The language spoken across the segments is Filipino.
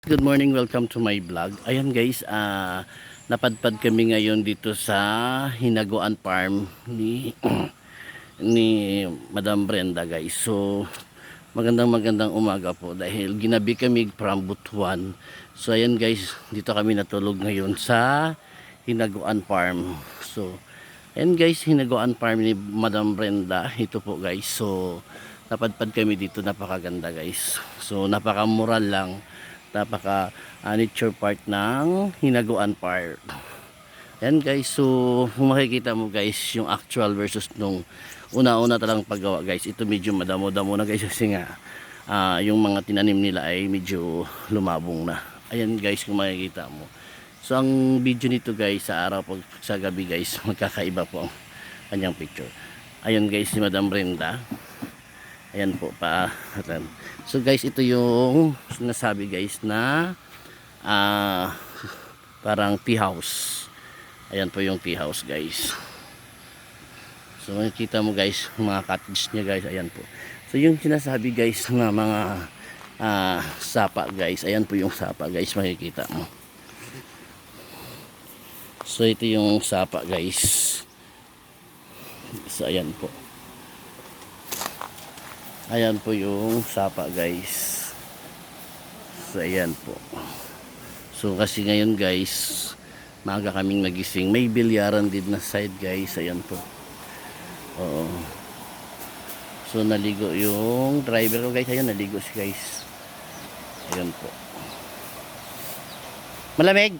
Good morning, welcome to my vlog. Ayan guys, napadpad kami ngayon dito sa Hinaguan Farm ni ni Madam Brenda guys. So magandang umaga po dahil ginabi kami from Butuan. So ayan guys, dito kami natulog ngayon sa Hinaguan Farm. So ayan guys, Hinaguan Farm ni Madam Brenda. Ito po guys. So napadpad kami dito, napakaganda guys. So napakamura lang, napaka nature park ng Hinaguan Park. Yan guys, so kung makikita mo guys yung actual versus nung una-una talang paggawa guys, ito medyo madamo-damo na guys kasi nga yung mga tinanim nila ay medyo lumabong na. Ayan guys, kung makikita mo. So ang video nito guys sa araw pag sa gabi guys, magkakaiba po ang kanyang picture. Ayan guys, si Madam Brenda. Ayan po pa. So guys, ito yung sinasabi guys na parang tea house. Ayan po yung tea house guys. So makikita mo guys mga cottage niya guys. Ayan po. So yung sinasabi guys na mga sapa guys. Ayan po yung sapa guys, makikita mo. So ito yung sapa guys. So ayan po. Ayan po yung sapa guys. So ayan po. So kasi ngayon guys, maaga kaming nagising. May bilyaran din na side guys. Ayan po. Oo. So naligo yung driver ko guys. Ayan, naligo si guys. Ayan po. Malamig?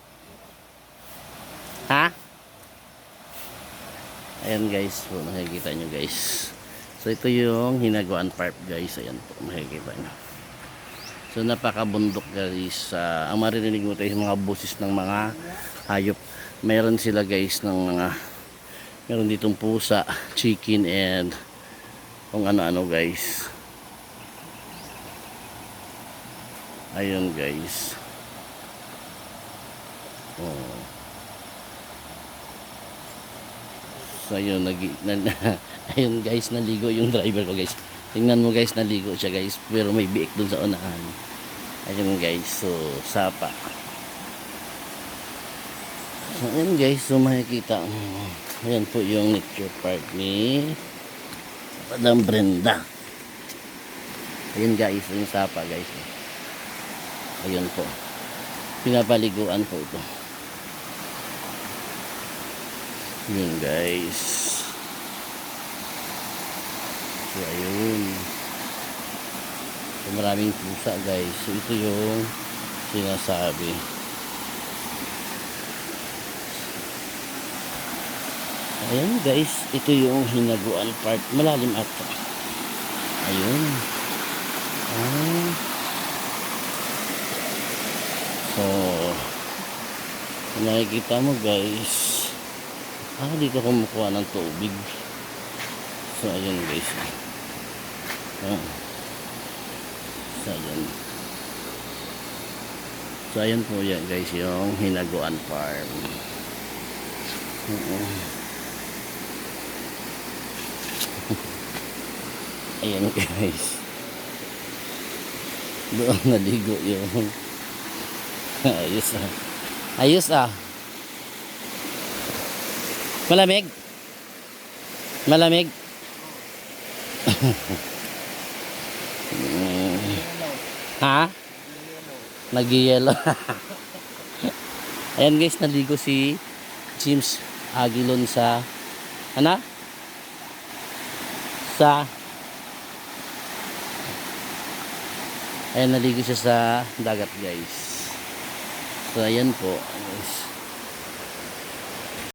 Ha? Ayan guys po, nakikita nyo guys. So ito yung Hinaguan Park guys. Ayan po, makikita nyo. So napakabundok guys. Ang maririnig mo tayo mga boses ng mga hayop. Meron sila guys ng mga, meron ditong pusa, chicken, and kung ano-ano guys. Ayun guys. Oh. So ayun, ayun guys, naligo yung driver ko guys. Tingnan mo guys, naligo siya guys, pero may biik dun sa unahan. Ayun guys, so sapa. So ayun guys, so makikita. Ayan po yung nature park ni Madam Brenda. Ayun guys, yung sapa guys. Ayun po. Pinapaliguan po ito. Yun guys. So ayun. So maraming pusa guys. So ito yung sinasabi. Ayun guys. Ito yung Hinaguan Park. Malalim ata. Ayun. So nakikita mo guys. Dito kumukuha ng tubig. So ayun guys. So ayan. So ayan po yan guys yung Hinaguan Farm. Ayan guys. Doon naligo yung ayos ah. Ayos ah. Malamig? Malamig? Ha? Nag-yellow. Ayan guys, naligo si James Aguilon sa ano? Sa ayan, naligo siya sa dagat guys. So ayan po guys.